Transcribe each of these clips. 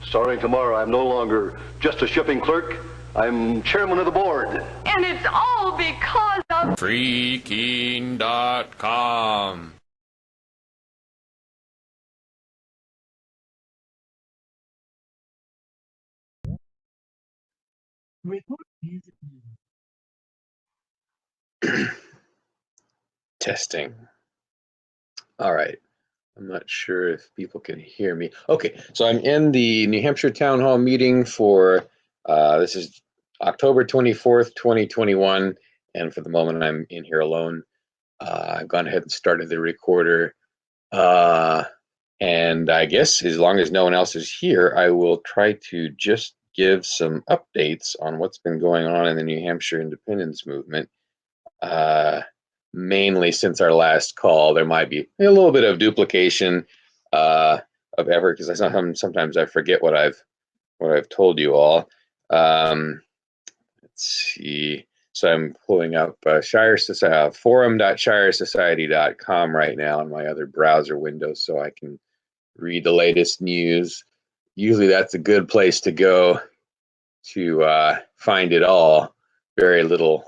Starting tomorrow, I'm no longer just a shipping clerk. I'm chairman of the board. And it's all because of Freaking.com. Testing. All right. I'm not sure if people can hear me. Okay, so I'm in the New Hampshire Town Hall meeting for, this is October 24th, 2021, and for the moment I'm in here alone. I've gone ahead and started the recorder, and I guess as long as no one else is here, I will try to just give some updates on what's been going on in the New Hampshire independence movement. Mainly since our last call, there might be a little bit of duplication of effort because sometimes I forget what I've told you all. Let's see. So I'm pulling up forum.shiresociety.com right now in my other browser window so I can read the latest news. Usually that's a good place to go to find it all. Very little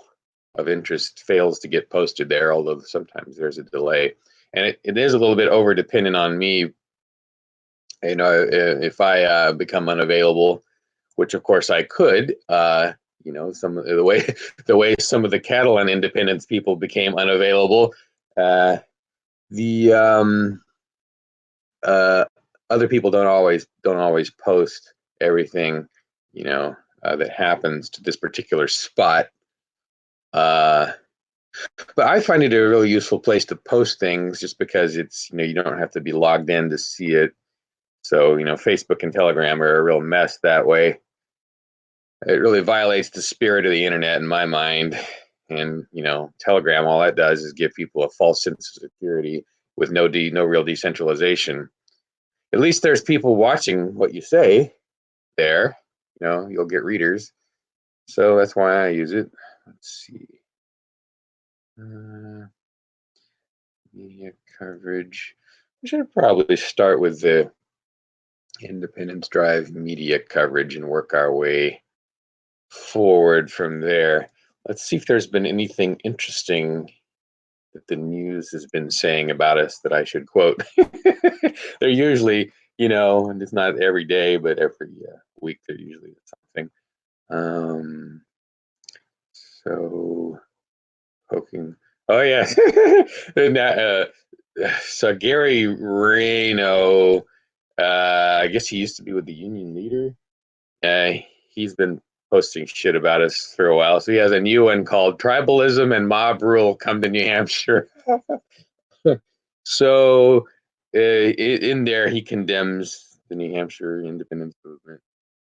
of interest fails to get posted there, although sometimes there's a delay. And it is a little bit over dependent on me. You know, if I become unavailable, which of course I could, you know, some of the way some of the Catalan independence people became unavailable, the other people don't always post everything, you know, that happens to this particular spot. But I find it a really useful place to post things just because it's, you know, you don't have to be logged in to see it. So, you know, Facebook and Telegram are a real mess that way. It really violates the spirit of the internet in my mind. And, you know, Telegram, all that does is give people a false sense of security with no real decentralization. At least there's people watching what you say there. You know, you'll get readers. So that's why I use it. Let's see. Media coverage. We should probably start with the Independence Drive media coverage and work our way forward from there. Let's see if there's been anything interesting that the news has been saying about us that I should quote. They're usually, you know, and it's not every day, but every week they're usually something. So poking. Oh yeah. So Gary Reno, I guess he used to be with the Union Leader. He's been posting shit about us for a while. So he has a new one called "Tribalism and Mob Rule Come to New Hampshire." So in there, he condemns the New Hampshire independence movement.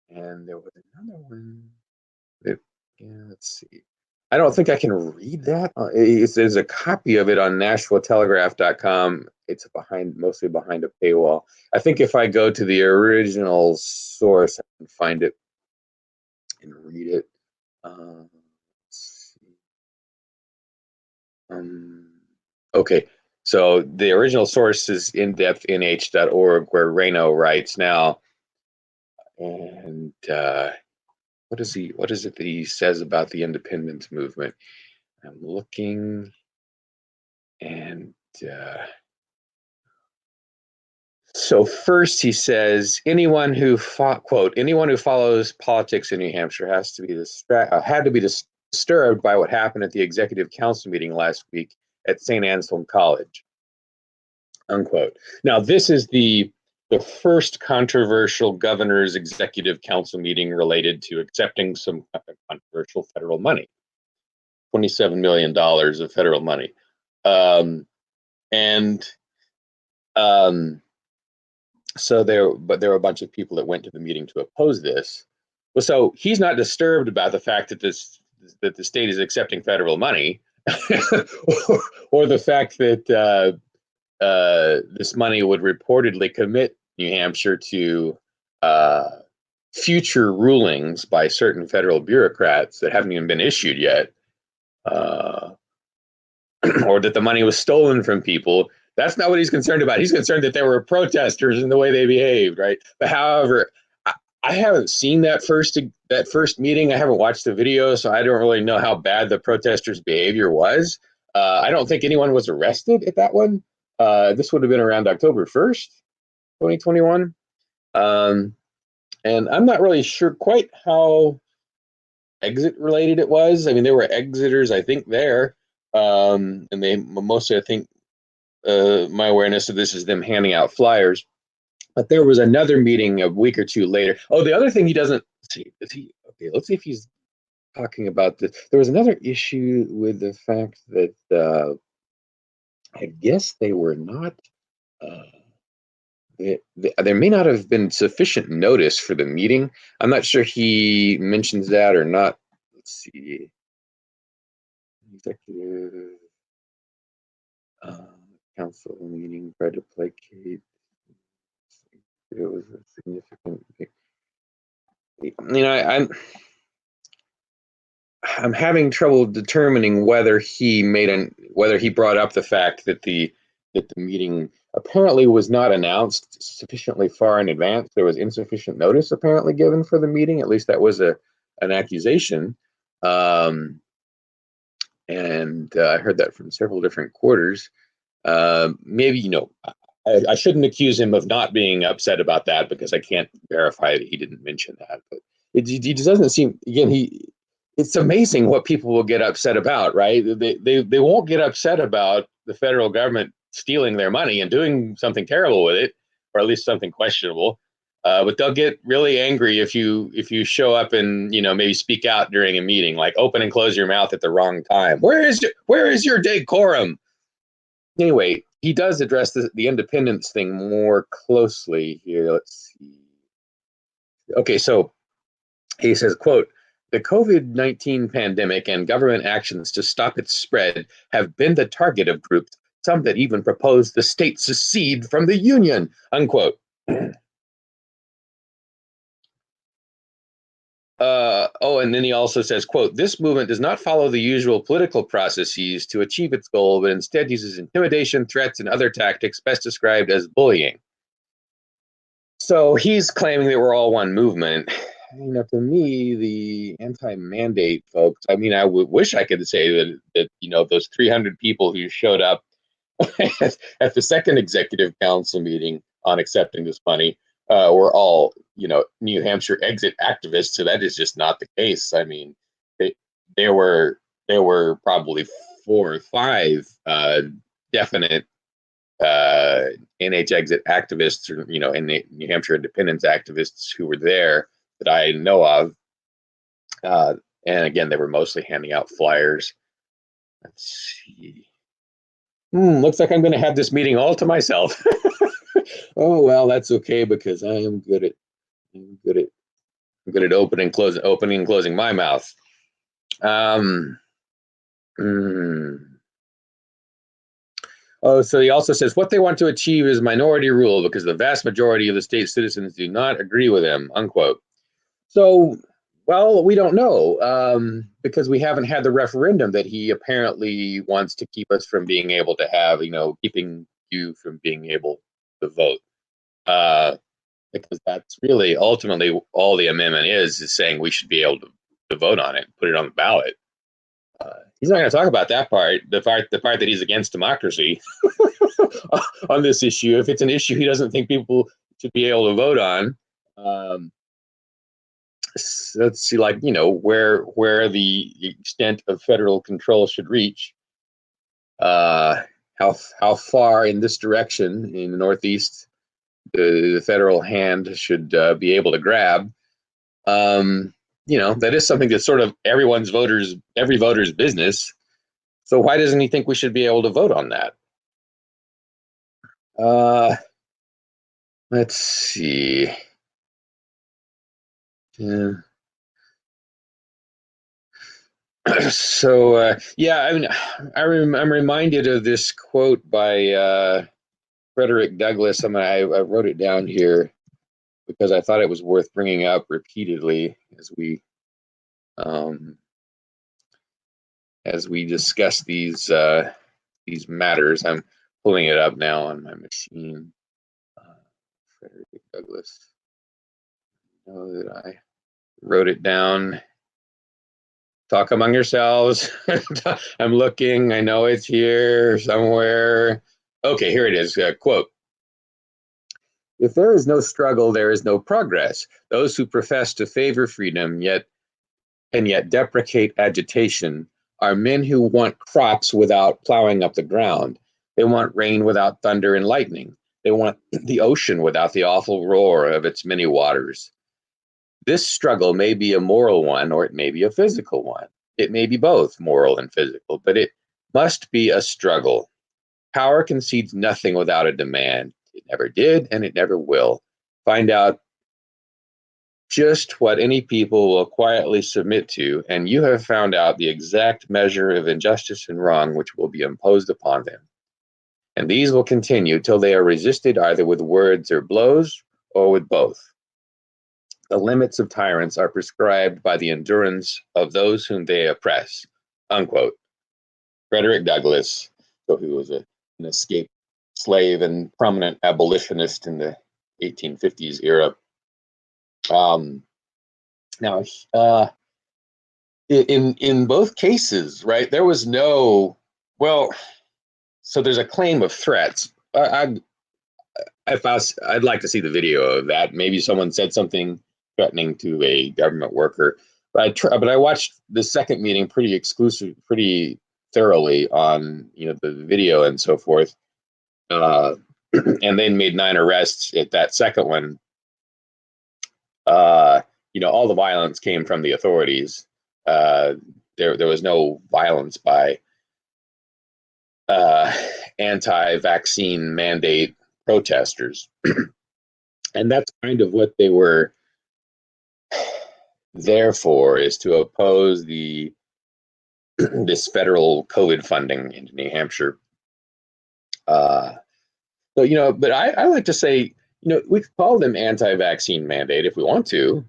And there was another one. Let's see. I don't think I can read that. There's a copy of it on NashvilleTelegraph.com. It's mostly behind a paywall. I think if I go to the original source, I can find it and read it. Let's see. Okay, so the original source is indepthnh.org, where Reno writes now. And what is it that he says about the independence movement? I'm looking, and so first he says anyone who follows politics in New Hampshire had to be disturbed by what happened at the executive council meeting last week at St. Anselm College. Unquote. Now this is the first controversial governor's executive council meeting related to accepting some controversial federal money, $27 million of federal money. So there were a bunch of people that went to the meeting to oppose this. Well, so he's not disturbed about the fact that the state is accepting federal money, or the fact that this money would reportedly commit New Hampshire to future rulings by certain federal bureaucrats that haven't even been issued yet, or that the money was stolen from people. That's not what he's concerned about. He's concerned that there were protesters and the way they behaved, right? But however, I haven't seen that first meeting. I haven't watched the video, so I don't really know how bad the protesters' behavior was. I don't think anyone was arrested at that one. This would have been around October 1st, 2021. And I'm not really sure quite how exit related it was. I mean, there were exiters, I think, there. And they mostly, I think, my awareness of this is them handing out flyers. But there was another meeting a week or two later. Oh, the other thing he doesn't see is he. Okay, let's see if he's talking about this. There was another issue with the fact that I guess they were not. There may not have been sufficient notice for the meeting. I'm not sure he mentions that or not. Let's see. Executive council meeting tried to placate. It was a significant. I'm having trouble determining whether he brought up the fact that the meeting apparently was not announced sufficiently far in advance. There was insufficient notice apparently given for the meeting. At least that was an accusation. And I heard that from several different quarters. Maybe, I shouldn't accuse him of not being upset about that because I can't verify that he didn't mention that. But it doesn't seem, again, it's amazing what people will get upset about, right? They won't get upset about the federal government stealing their money and doing something terrible with it, or at least something questionable. But they'll get really angry if you show up and maybe speak out during a meeting, like open and close your mouth at the wrong time. Where is your decorum? Anyway, he does address the independence thing more closely here. Let's see. Okay, so he says, quote, the COVID-19 pandemic and government actions to stop its spread have been the target of groups, some that even propose the state secede from the union, unquote. And then he also says, quote, this movement does not follow the usual political processes to achieve its goal, but instead uses intimidation, threats, and other tactics best described as bullying. So he's claiming that we're all one movement. To me, the anti-mandate folks, I mean, I wish I could say that those 300 people who showed up at the second executive council meeting on accepting this money were all, New Hampshire exit activists. So that is just not the case. I mean, there were probably 4 or 5 definite NHexit activists, or in New Hampshire independence activists who were there that I know of. And again, they were mostly handing out flyers. Let's see. Looks like I'm going to have this meeting all to myself. Oh well, that's okay because I am good at opening and closing my mouth. Oh, so he also says what they want to achieve is minority rule because the vast majority of the state's citizens do not agree with him, unquote. So, well, we don't know because we haven't had the referendum that he apparently wants to keep us from being able to have, keeping you from being able to vote. Because that's really ultimately all the amendment is saying we should be able to vote on it, put it on the ballot. He's not going to talk about that part, the part that he's against democracy on this issue. If it's an issue he doesn't think people should be able to vote on, let's see, where the extent of federal control should reach. How far in this direction in the Northeast the federal hand should be able to grab. That is something that's sort of every voter's business. So why doesn't he think we should be able to vote on that? Let's see. Yeah. So yeah, I mean, I'm reminded of this quote by Frederick Douglass. I wrote it down here because I thought it was worth bringing up repeatedly as we discuss these matters. I'm pulling it up now on my machine. Frederick Douglass. know that I wrote it down. Talk among yourselves. I'm looking. I know it's here somewhere. Okay, here it is. Quote: If there is no struggle, there is no progress. Those who profess to favor freedom yet deprecate agitation are men who want crops without plowing up the ground. They want rain without thunder and lightning. They want the ocean without the awful roar of its many waters. This struggle may be a moral one or it may be a physical one. It may be both moral and physical, but it must be a struggle. Power concedes nothing without a demand. It never did and it never will. Find out just what any people will quietly submit to, and you have found out the exact measure of injustice and wrong which will be imposed upon them. And these will continue till they are resisted either with words or blows, or with both. The limits of tyrants are prescribed by the endurance of those whom they oppress. Unquote. Frederick Douglass, who was an escaped slave and prominent abolitionist in the 1850s era. Now, in both cases, right, there was no, well, so there's a claim of threats. I'd like to see the video of that. Maybe someone said something threatening to a government worker. But I watched the second meeting pretty thoroughly on the video and so forth. And they made 9 arrests at that second one. All the violence came from the authorities. There was no violence by anti-vaccine mandate protesters. And that's kind of what they were there for, is to oppose this federal COVID funding in New Hampshire. But I like to say, we could call them anti-vaccine mandate if we want to.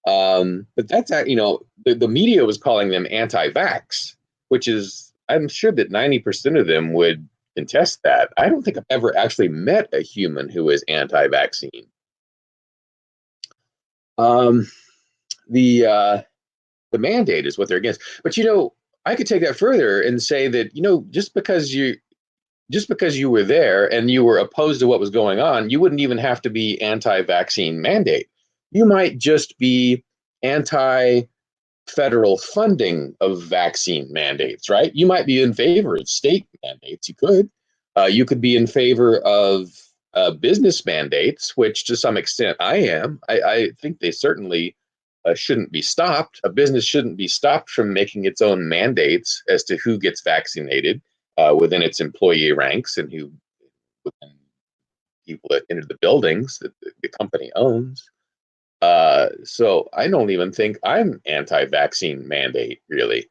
But that's, the media was calling them anti-vax, which is, I'm sure that 90% of them would contest that. I don't think I've ever actually met a human who is anti-vaccine. The mandate is what they're against. But I could take that further and say that just because you were there and you were opposed to what was going on, you wouldn't even have to be anti-vaccine mandate. You might just be anti-federal funding of vaccine mandates, right? You might be in favor of state mandates. You could be in favor of business mandates, which to some extent I am. I think they certainly shouldn't be stopped. A business shouldn't be stopped from making its own mandates as to who gets vaccinated within its employee ranks and who within people that enter the buildings that the company owns. So I don't even think I'm anti-vaccine mandate, really.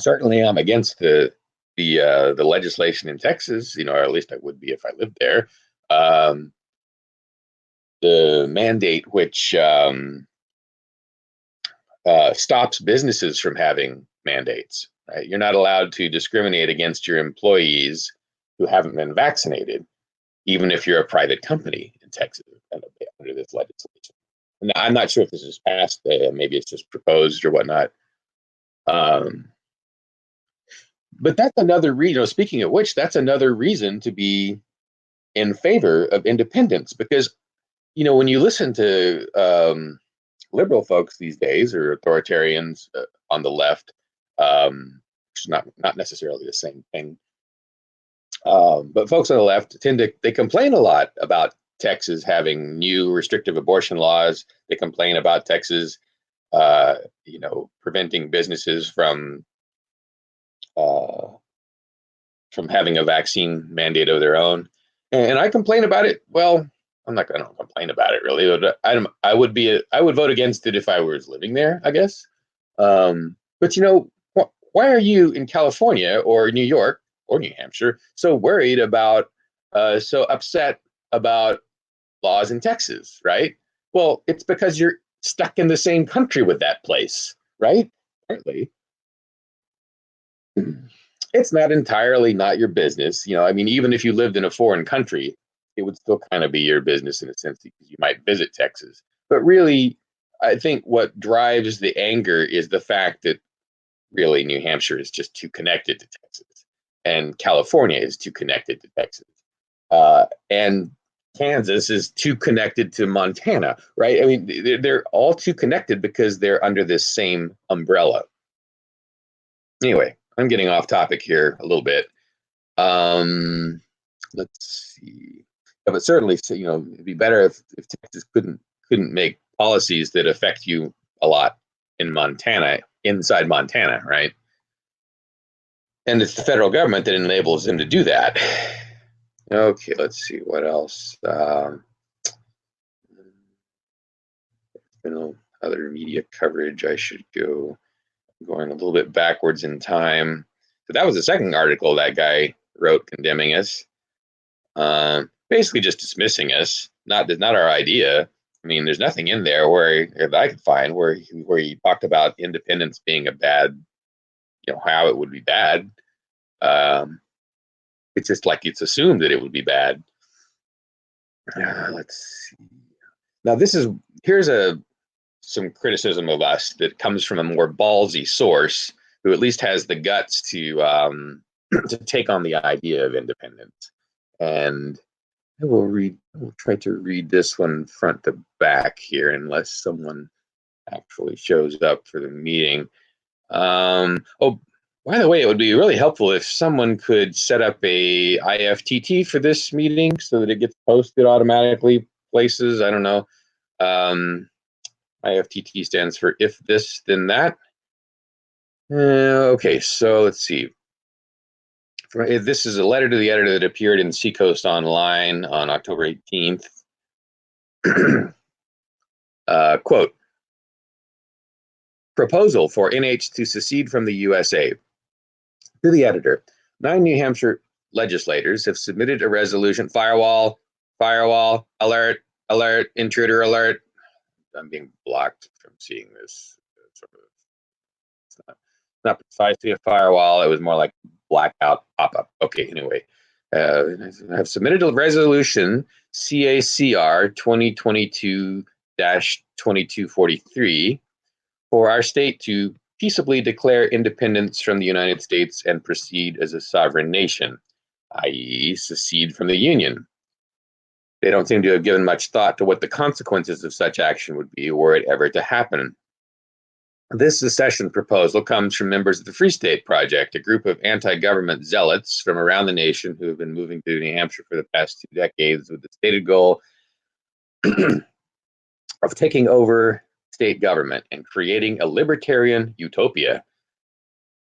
Certainly, I'm against the legislation in Texas, or at least I would be if I lived there. The mandate which stops businesses from having mandates. Right? You're not allowed to discriminate against your employees who haven't been vaccinated, even if you're a private company in Texas under this legislation. Now, I'm not sure if this is passed. Maybe it's just proposed or whatnot. But that's another reason. Speaking of which, that's another reason to be in favor of independence, because when you listen to liberal folks these days, or authoritarians on the left, which is not necessarily the same thing. But folks on the left they complain a lot about Texas having new restrictive abortion laws. They complain about Texas, preventing businesses from having a vaccine mandate of their own. And I complain about it. Well, I don't complain about it really, but I would vote against it if I was living there, I guess. But why are you in California or New York or New Hampshire so worried about, so upset about laws in Texas, right? Well, it's because you're stuck in the same country with that place, right? Apparently. It's not entirely not your business. Even if you lived in a foreign country, it would still kind of be your business in a sense because you might visit Texas. But really, I think what drives the anger is the fact that really New Hampshire is just too connected to Texas, and California is too connected to Texas, and Kansas is too connected to Montana, right? I mean, they're all too connected because they're under this same umbrella. Anyway, I'm getting off topic here a little bit. Let's see. Yeah, but certainly, it'd be better if Texas couldn't make policies that affect you a lot in Montana, inside Montana, right? And it's the federal government that enables them to do that. Okay, let's see what else. Other media coverage. I should go going a little bit backwards in time. So that was the second article that guy wrote condemning us, basically just dismissing us. Not our idea. I mean, there's nothing in there that I could find where he talked about independence being a bad, how it would be bad. It's just like it's assumed that it would be bad. Let's see. Now here's some criticism of us that comes from a more ballsy source who at least has the guts to to take on the idea of independence. And I will try to read this one front to back here, unless someone actually shows up for the meeting. Oh, by the way, it would be really helpful if someone could set up a IFTT for this meeting so that it gets posted automatically places. I don't know. IFTT stands for if this, then that. Okay, so let's see. This is a letter to the editor that appeared in Seacoast Online on October 18th. Quote, proposal for NH to secede from the USA. To the editor, 9 New Hampshire legislators have submitted a resolution. Firewall, alert, intruder alert. I'm being blocked from seeing this. It's not precisely a firewall. It was more like blackout pop-up. Okay, anyway. Have submitted a resolution, CACR 2022-2243, for our state to peaceably declare independence from the United States and proceed as a sovereign nation, i.e., secede from the Union. They don't seem to have given much thought to what the consequences of such action would be were it ever to happen. This secession proposal comes from members of the Free State Project, a group of anti-government zealots from around the nation who have been moving to New Hampshire for the past 2 decades with the stated goal of taking over state government and creating a libertarian utopia.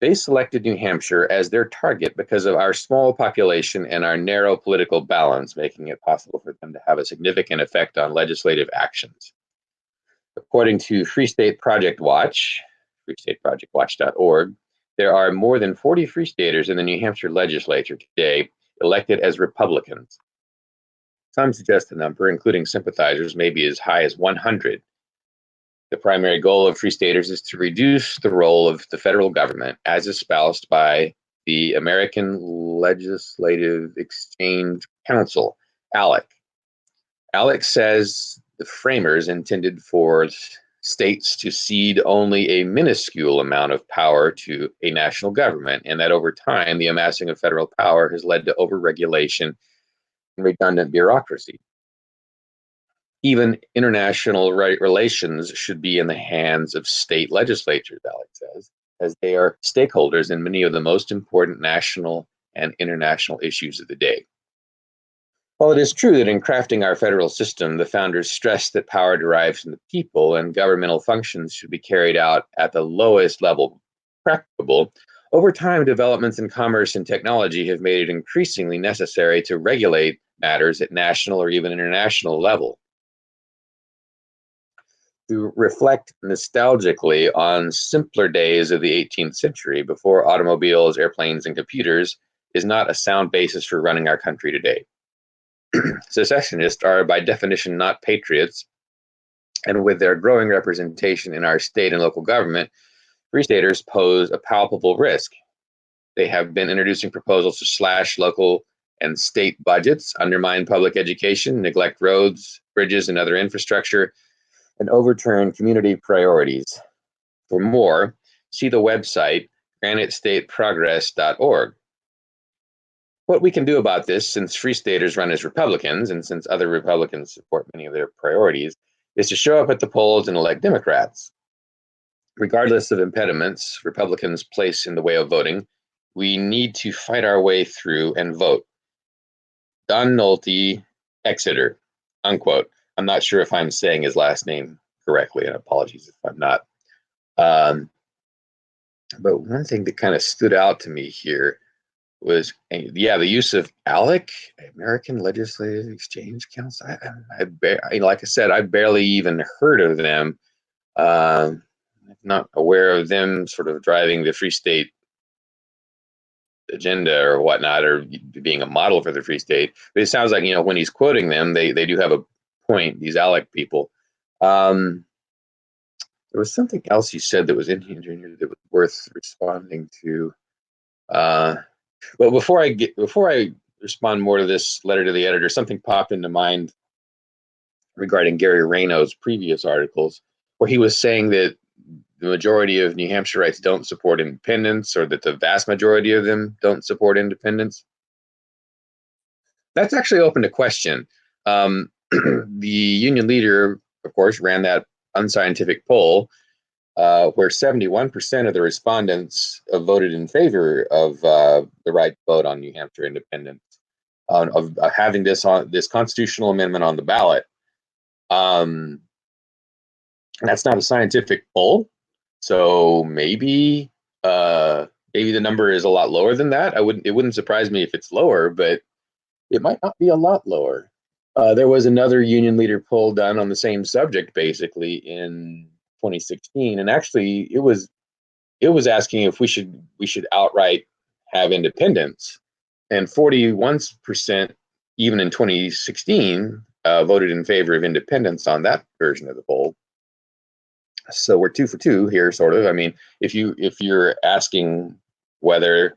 They selected New Hampshire as their target because of our small population and our narrow political balance, making it possible for them to have a significant effect on legislative actions. According to Free State Project Watch, freestateprojectwatch.org, there are more than 40 Free Staters in the New Hampshire legislature today elected as Republicans. Some suggest the number, including sympathizers, may be as high as 100. The primary goal of Free Staters is to reduce the role of the federal government as espoused by the American Legislative Exchange Council, ALEC. ALEC says the framers intended for states to cede only a minuscule amount of power to a national government, and that over time, the amassing of federal power has led to overregulation and redundant bureaucracy. Even international relations should be in the hands of state legislatures, Alex says, as they are stakeholders in many of the most important national and international issues of the day. While it is true that in crafting our federal system, the founders stressed that power derives from the people and governmental functions should be carried out at the lowest level practicable, over time, developments in commerce and technology have made it increasingly necessary to regulate matters at national or even international level. To reflect nostalgically on simpler days of the 18th century before automobiles, airplanes, and computers is not a sound basis for running our country today. Secessionists are by definition not patriots, and with their growing representation in our state and local government, Free Staters pose a palpable risk. They have been introducing proposals to slash local and state budgets, undermine public education, neglect roads, bridges, and other infrastructure, and overturn community priorities. For more, see the website granitestateprogress.org. What we can do about this, since Free Staters run as Republicans and since other Republicans support many of their priorities, is to show up at the polls and elect Democrats. Regardless of impediments Republicans place in the way of voting, we need to fight our way through and vote. Don Nolte, Exeter, unquote. I'm not sure if I'm saying his last name correctly, and apologies if I'm not. But one thing that kind of stood out to me here was, the use of ALEC, American Legislative Exchange Council. Like I said, I barely even heard of them. I'm not aware of them sort of driving the Free State agenda or whatnot, or being a model for the Free State. But it sounds like, when he's quoting them, they do have a point, these ALEC people. There was something else you said that was in here that was worth responding to. Well, before I respond more to this letter to the editor, something popped into mind regarding Gary Rayno's previous articles, where he was saying that the majority of New Hampshireites don't support independence, or that the vast majority of them don't support independence. That's actually open to question. The union leader, of course, ran that unscientific poll where 71% of the respondents voted in favor of the right to vote on New Hampshire independence, of having this constitutional amendment on the ballot. That's not a scientific poll, so maybe the number is a lot lower than that. It wouldn't surprise me if it's lower, but it might not be a lot lower. There was another union leader poll done on the same subject, basically in 2016, and actually it was asking if we should outright have independence, and 41%, even in 2016, voted in favor of independence on that version of the poll. So we're 2 for 2 here, sort of. I mean, if you're asking whether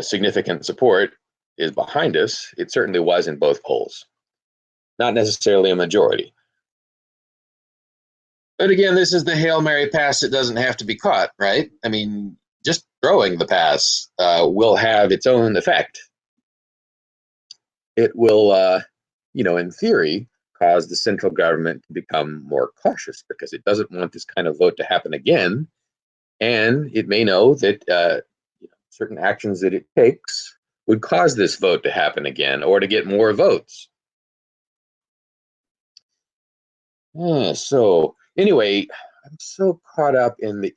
significant support is behind us, it certainly was in both polls. Not necessarily a majority. But again, this is the Hail Mary pass that doesn't have to be caught, right? I mean, just throwing the pass will have its own effect. It will, in theory, cause the central government to become more cautious, because it doesn't want this kind of vote to happen again. And it may know that certain actions that it takes would cause this vote to happen again, or to get more votes. So anyway, I'm so caught up in the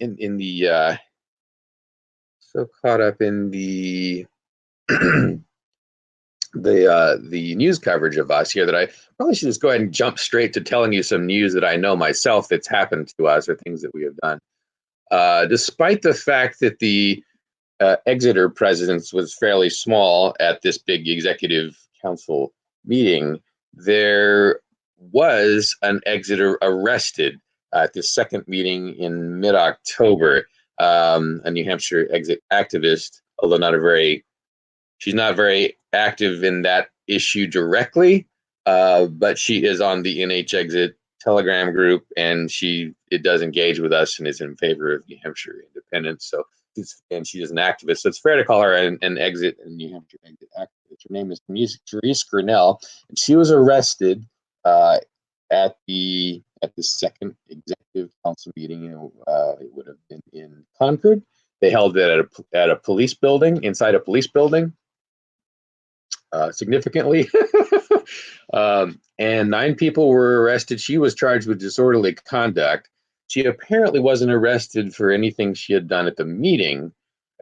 the news coverage of us here that I probably should just go ahead and jump straight to telling you some news that I know myself that's happened to us, or things that we have done. Despite the fact that the Exeter presence was fairly small at this big executive council meeting, there was an Exeter arrested at the second meeting in mid-October. A New Hampshire exit activist, although she's not very active in that issue directly, but she is on the NHexit Telegram group, and it does engage with us and is in favor of New Hampshire independence. So, and she is an activist, so it's fair to call her an exit and New Hampshire exit activist. Her name is Therese Grinnell, and she was arrested at the second executive council meeting. It would have been in Concord. They held it at a police building, inside a police building. Significantly. And 9 people were arrested. She was charged with disorderly conduct. She apparently wasn't arrested for anything she had done at the meeting.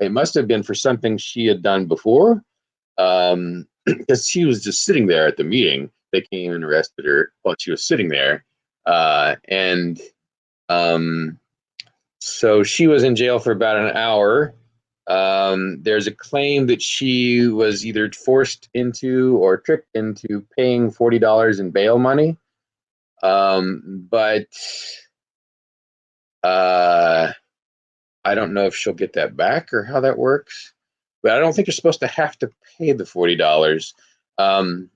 It must have been for something she had done before, because she was just sitting there at the meeting. They came and arrested her while she was sitting there. So she was in jail for about an hour. There's a claim that she was either forced into or tricked into paying $40 in bail money. But I don't know if she'll get that back or how that works. but I don't think you're supposed to have to pay the $40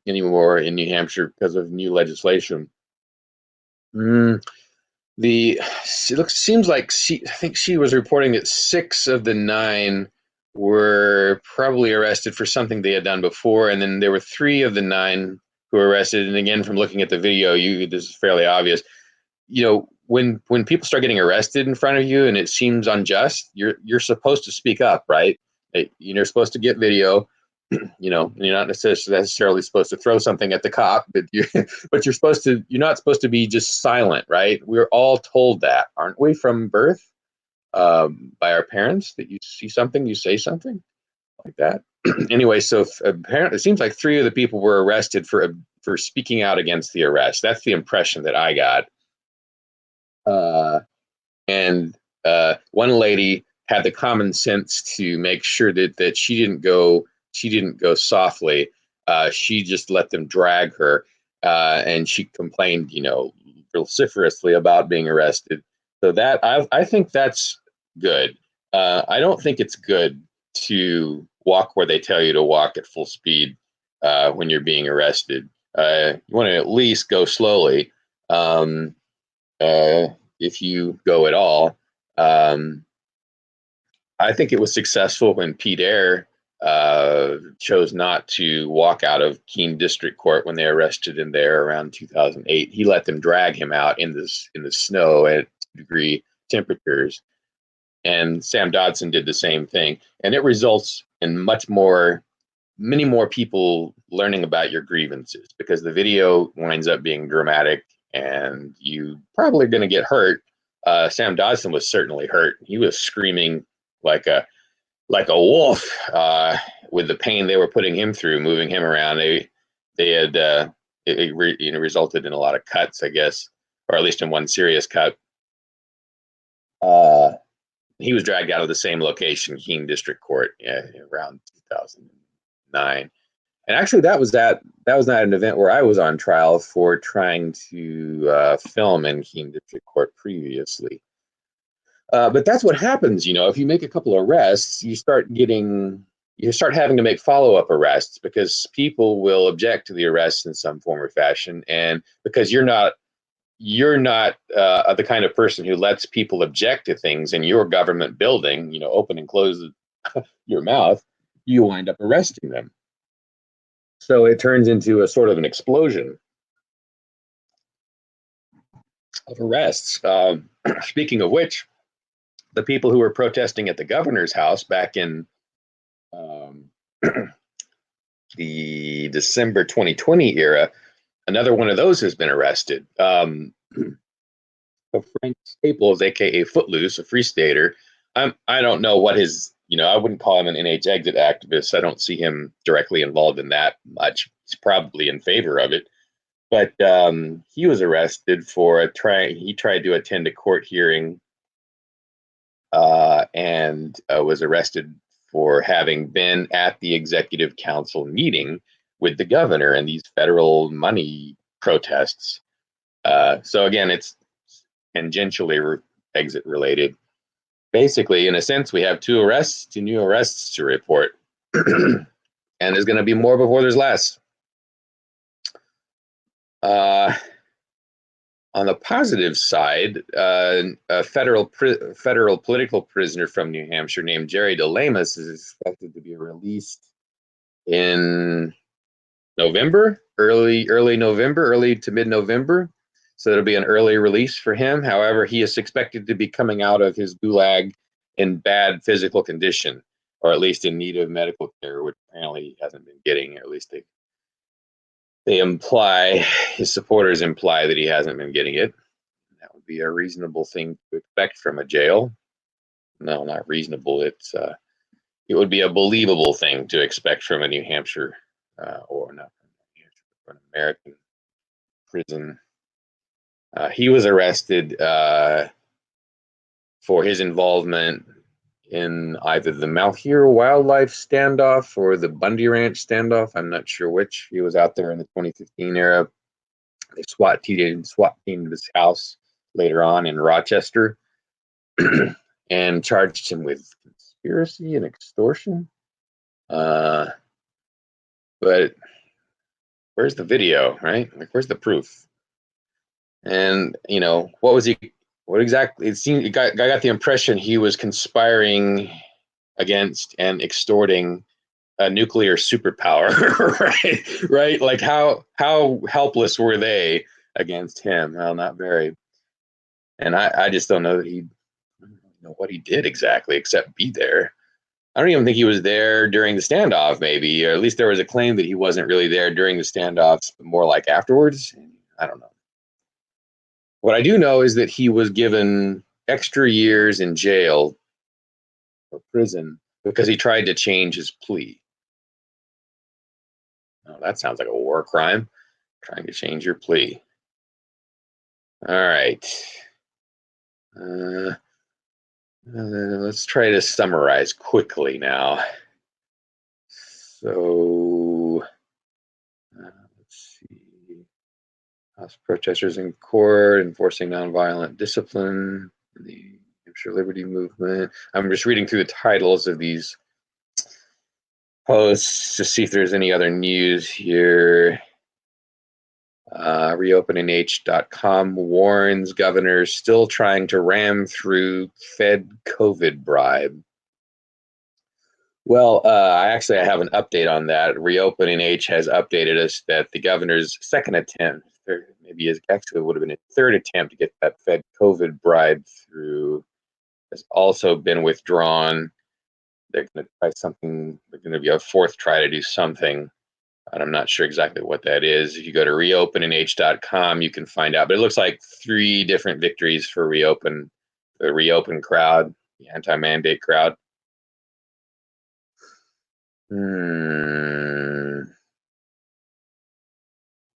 anymore in New Hampshire because of new legislation. Seems like I think she was reporting that 6 of the 9 were probably arrested for something they had done before, and then there were 3 of the 9 who were arrested. And again, from looking at the video, this is fairly obvious. When people start getting arrested in front of you and it seems unjust, you're supposed to speak up, right? You're supposed to get video. You're not necessarily supposed to throw something at the cop, but you're not supposed to be just silent, right? We're all told that, aren't we, from birth, by our parents, that you see something, you say something like that. Anyway, so apparently it seems like 3 of the people were arrested for speaking out against the arrest. That's the impression that I got. And one lady had the common sense to make sure that she didn't go softly. She just let them drag her, and she complained, vociferously about being arrested. So that I think that's good. I don't think it's good to walk where they tell you to walk at full speed when you're being arrested. You want to at least go slowly. If you go at all. I think it was successful when Pete Eyre chose not to walk out of Keene District Court when they arrested him there around 2008. He let them drag him out in the snow at 2-degree temperatures. And Sam Dodson did the same thing. And it results in many more people learning about your grievances, because the video winds up being dramatic and you probably going to get hurt. Sam Dodson was certainly hurt. He was screaming like a wolf with the pain they were putting him through, moving him around. They had resulted in a lot of cuts, I guess, or at least in one serious cut. He was dragged out of the same location, Keene District Court, around 2009. And actually, that was not an event where I was on trial for trying to film in Keene District Court previously. But that's what happens, if you make a couple of arrests, you start having to make follow-up arrests, because people will object to the arrests in some form or fashion, and because you're not the kind of person who lets people object to things in your government building, open and close your mouth, you wind up arresting them. So it turns into a sort of an explosion of arrests. Speaking of which, the people who were protesting at the governor's house back in the December 2020 era, another one of those has been arrested. Frank Staples, aka Footloose, a Free Stater. I don't know what his, I wouldn't call him an NHexit activist. I don't see him directly involved in that much. He's probably in favor of it. But he was arrested for he tried to attend a court hearing and was arrested for having been at the executive council meeting with the governor and these federal money protests. So again, it's tangentially exit related. Basically, in a sense, we have 2 new arrests to report. And there's going to be more before there's less. On the positive side, a federal political prisoner from New Hampshire named Jerry DeLamus is expected to be released in November, early November, early to mid-November. So there'll be an early release for him. However, he is expected to be coming out of his gulag in bad physical condition, or at least in need of medical care, which apparently he hasn't been getting, or at least his supporters imply that he hasn't been getting it. That would be a reasonable thing to expect from a jail. No, not reasonable. It would be a believable thing to expect from a New Hampshire, or not from New Hampshire, but from an American prison. He was arrested for his involvement in either the Malheur wildlife standoff or the Bundy Ranch standoff. I'm not sure which. He was out there in the 2015 era. They SWAT teamed his house later on in Rochester and charged him with conspiracy and extortion. But where's the video, right? Like, where's the proof? And what was he? What exactly? It seemed I got the impression he was conspiring against and extorting a nuclear superpower, right? Right? Like how helpless were they against him? Well, not very. And I just don't know that he know what he did exactly, except be there. I don't even think he was there during the standoff, maybe, or at least there was a claim that he wasn't really there during the standoffs, but more like afterwards. I don't know. What I do know is that he was given extra years in jail or prison because he tried to change his plea. Oh, that sounds like a war crime, trying to change your plea. All right. Let's try to summarize quickly now. So, let's see. House protesters in court enforcing nonviolent discipline in the New Hampshire Liberty Movement. I'm just reading through the titles of these posts to see if there's any other news here. ReopenNH.com warns governors still trying to ram through Fed COVID bribe. Well, I have an update on that. Reopening H has updated us that the governor's second attempt, maybe actually would have been a third attempt to get that Fed COVID bribe through, has also been withdrawn. They're going to try something. They're going to be a fourth try to do something, and I'm not sure exactly what that is. If you go to reopennh.com, you can find out. But it looks like 3 different victories for Reopen, the Reopen crowd, the anti-mandate crowd.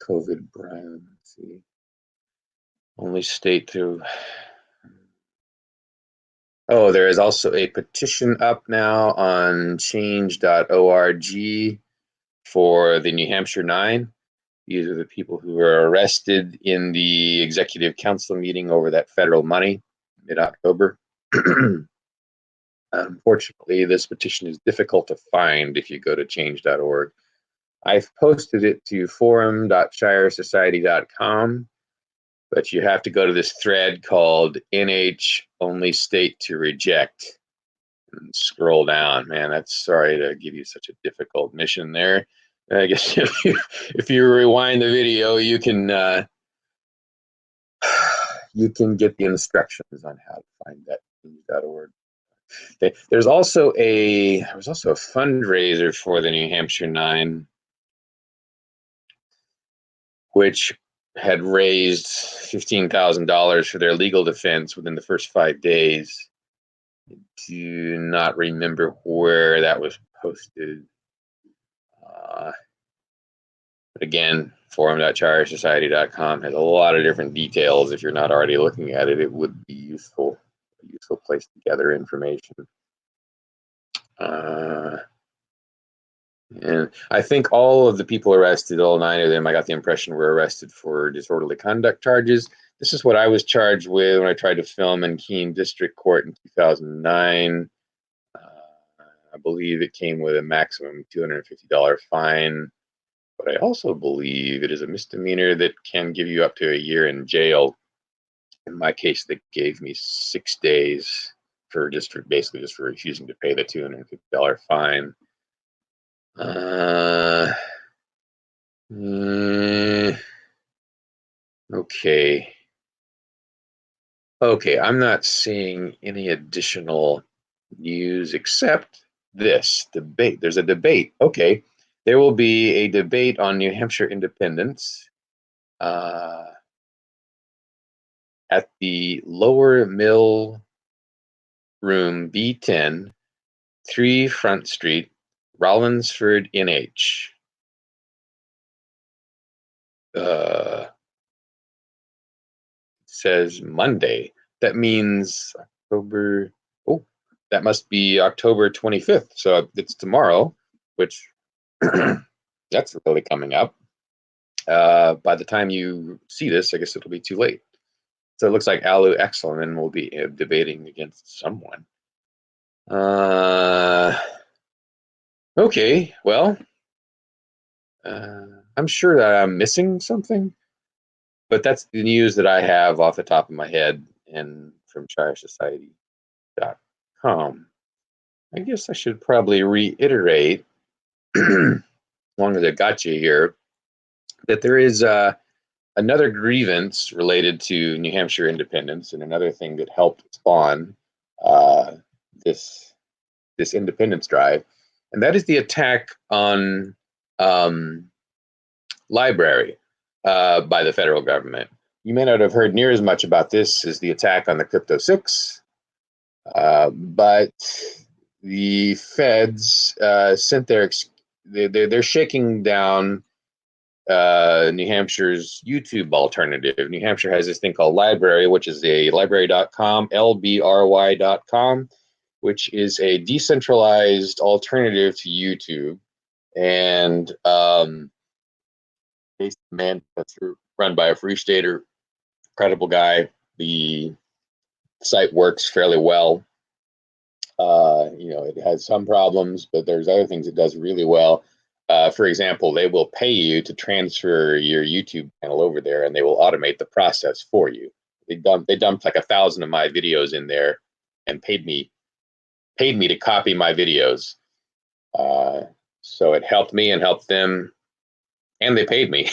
COVID bribe. Let's see. Only state to. Oh, there is also a petition up now on change.org for the New Hampshire 9. These are the people who were arrested in the executive council meeting over that federal money mid-October. Unfortunately, this petition is difficult to find if you go to change.org. I've posted it to forum.shiresociety.com, but you have to go to this thread called NH only state to reject and scroll down. Man, that's sorry to give you such a difficult mission there. I guess if you rewind the video, you can get the instructions on how to find that change.org. There was also a fundraiser for the New Hampshire 9, which had raised $15,000 for their legal defense within the first 5 days. I do not remember where that was posted. But again, forum.chiresociety.com has a lot of different details. If you're not already looking at it, it would be a useful place to gather information. And I think all of the people arrested, all 9 of them, I got the impression were arrested for disorderly conduct charges. This is what I was charged with when I tried to film in Keene District Court in 2009. I believe it came with a maximum $250 fine. But I also believe it is a misdemeanor that can give you up to a year in jail. In my case, they gave me 6 days for basically for refusing to pay the $250 fine. Okay. Okay, I'm not seeing any additional news except this debate. There's a debate. Okay, there will be a debate on New Hampshire independence at the Lower Mill Room B10, 3 Front Street, Rollinsford, NH. Says Monday. That means October. Oh, that must be October 25th. So it's tomorrow, which that's really coming up. By the time you see this, I guess it'll be too late. So it looks like Alu Exelman will be debating against someone. Okay, well, I'm sure that I'm missing something, but that's the news that I have off the top of my head and from ShireSociety.com. I guess I should probably reiterate, as long as I got you here, that there is another grievance related to New Hampshire independence, and another thing that helped spawn uh, this this independence drive, and that is the attack on um, library by the federal government. You may not have heard near as much about this as the attack on the Crypto Six, but the feds sent their they're shaking down New Hampshire's YouTube alternative. New Hampshire has this thing called Library, which is a library.com, LBRY.com, which is a decentralized alternative to YouTube. And based man that's run by a free stater, credible guy. The site works fairly well. It has some problems, but there's other things it does really well. For example, they will pay you to transfer your YouTube channel over there, and they will automate the process for you. They dumped like 1,000 of my videos in there, and paid me to copy my videos. So it helped me and helped them, and they paid me.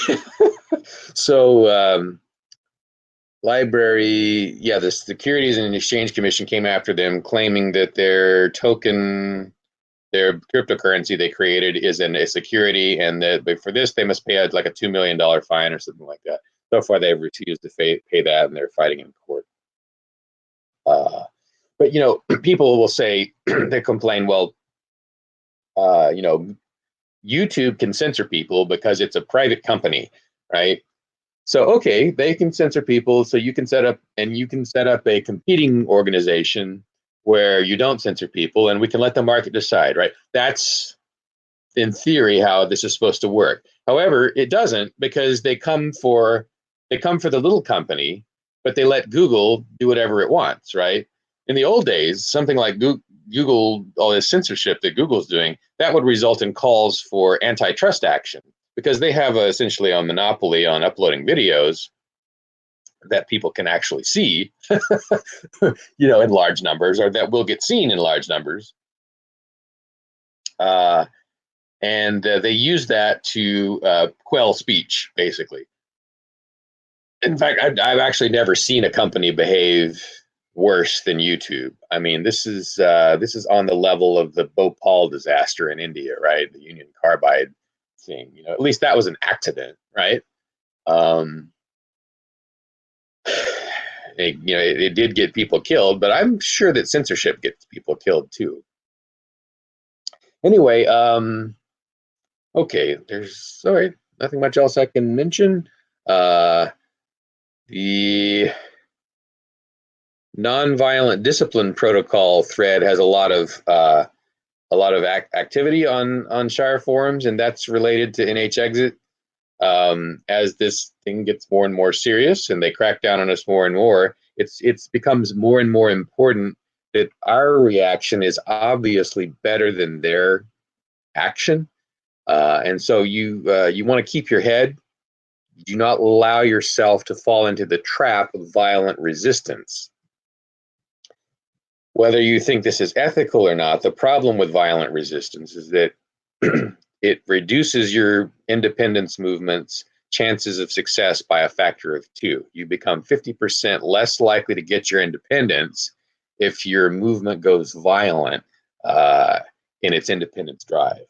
So library, yeah, the Securities and Exchange Commission came after them, claiming that their token, their cryptocurrency they created is a security, and that for this they must pay like a $2 million fine or something like that. So far, they've refused to pay that, and they're fighting in court. But people will say they complain, well, YouTube can censor people because it's a private company, right? So okay, they can censor people, so you can set up a competing organization where you don't censor people, and we can let the market decide, right? That's in theory how this is supposed to work. However, it doesn't, because they come for the little company, but they let Google do whatever it wants, right? In the old days, something like Google, all this censorship that Google's doing, that would result in calls for antitrust action, because they have essentially a monopoly on uploading videos that people can actually see, in large numbers, or that will get seen in large numbers. And they use that to quell speech, basically. In fact, I've actually never seen a company behave worse than YouTube. I mean, this is on the level of the Bhopal disaster in India, right? The Union Carbide thing. At least that was an accident, right? Um, it did get people killed, but I'm sure that censorship gets people killed too. Anyway, okay, sorry, nothing much else I can mention. The nonviolent discipline protocol thread has a lot of activity on Shire forums, and that's related to NHexit. As this thing gets more and more serious, and they crack down on us more and more, it's becomes more and more important that our reaction is obviously better than their action. And so you want to keep your head. Do not allow yourself to fall into the trap of violent resistance. Whether you think this is ethical or not, the problem with violent resistance is that it reduces your independence movement's chances of success by a factor of 2. You become 50% less likely to get your independence if your movement goes violent in its independence drive.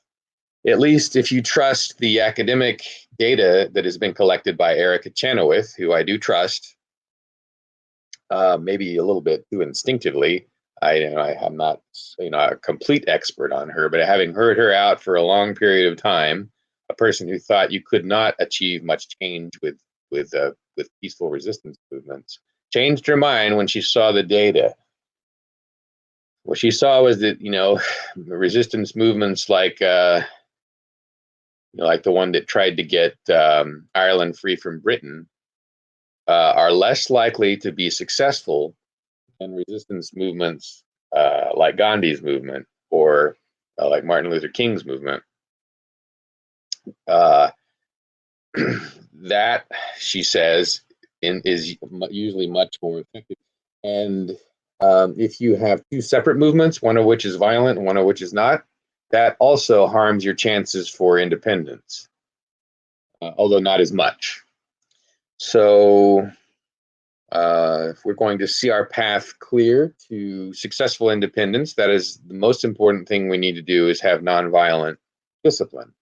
At least if you trust the academic data that has been collected by Erica Chenoweth, who I do trust, maybe a little bit too instinctively. I'm not a complete expert on her, but having heard her out for a long period of time, a person who thought you could not achieve much change with peaceful resistance movements changed her mind when she saw the data. What she saw was that resistance movements like the one that tried to get Ireland free from Britain are less likely to be successful than resistance movements like Gandhi's movement, or like Martin Luther King's movement. Uh, that, she says, is usually much more effective. And if you have two separate movements, one of which is violent and one of which is not, that also harms your chances for independence, although not as much. So if we're going to see our path clear to successful independence, that is the most important thing we need to do, is have nonviolent discipline.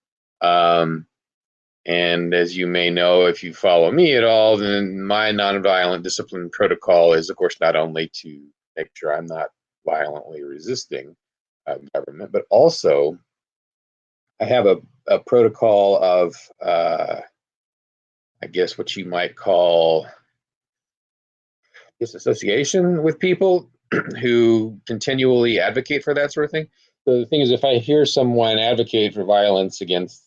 And as you may know, if you follow me at all, then my nonviolent discipline protocol is, of course, not only to make sure I'm not violently resisting government, but also I have a protocol of, I guess, what you might call disassociation with people who continually advocate for that sort of thing. So the thing is, if I hear someone advocate for violence against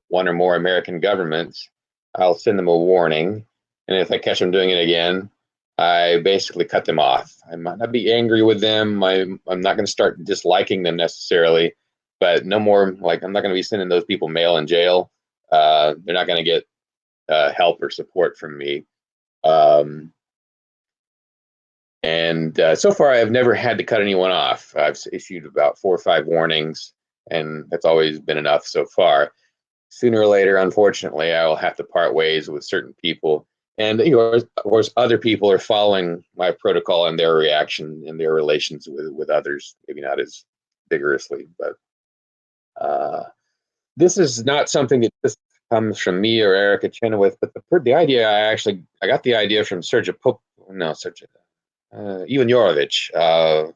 one or more American governments, I'll send them a warning. And if I catch them doing it again, I basically cut them off. I might not be angry with them. I'm not going to start disliking them necessarily, but no more, like, I'm not going to be sending those people mail in jail. They're not going to get help or support from me. And so far, I've never had to cut anyone off. I've issued about 4 or 5 warnings, and that's always been enough so far. Sooner or later, unfortunately, I will have to part ways with certain people. And of course, other people are following my protocol and their reaction and their relations with others, maybe not as vigorously. But this is not something that just comes from me or Erica Chenoweth, but the idea, I got the idea from Ivan Jorovic,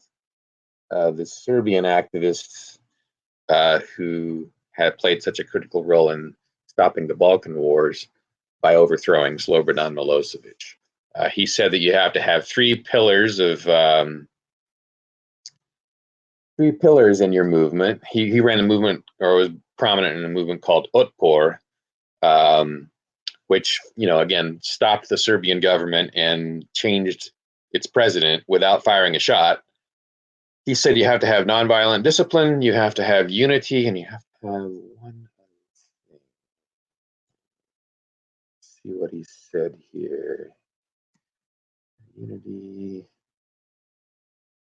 the Serbian activist who had played such a critical role in stopping the Balkan Wars by overthrowing Slobodan Milosevic. He said that you have to have 3 pillars of 3 pillars in your movement. He ran a movement, or was prominent in a movement called Otpor, which, again, stopped the Serbian government and changed its president without firing a shot. He said you have to have nonviolent discipline, you have to have unity, and you have to have one other thing. Let's see what he said here. Unity.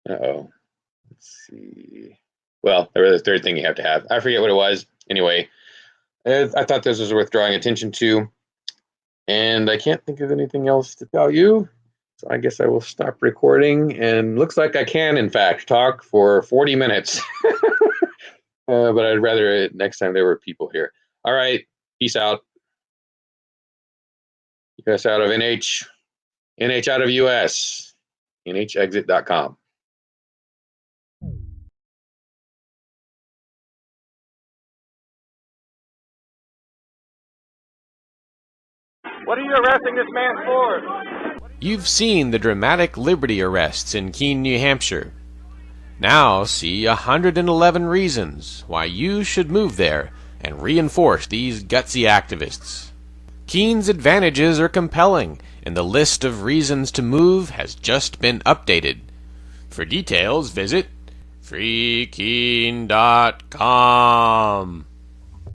Uh-oh. Let's see. Well, there was a third thing you have to have. I forget what it was. Anyway, I thought this was worth drawing attention to. And I can't think of anything else to tell you. So I guess I will stop recording. And looks like I can, in fact, talk for 40 minutes. But I'd rather next time there were people here. All right. Peace out. US out of NH. NH out of US. NHexit.com. What are you arresting this man for? You've seen the dramatic Liberty arrests in Keene, New Hampshire. Now see 111 reasons why you should move there and reinforce these gutsy activists. Keene's advantages are compelling, and the list of reasons to move has just been updated. For details, visit freekeene.com.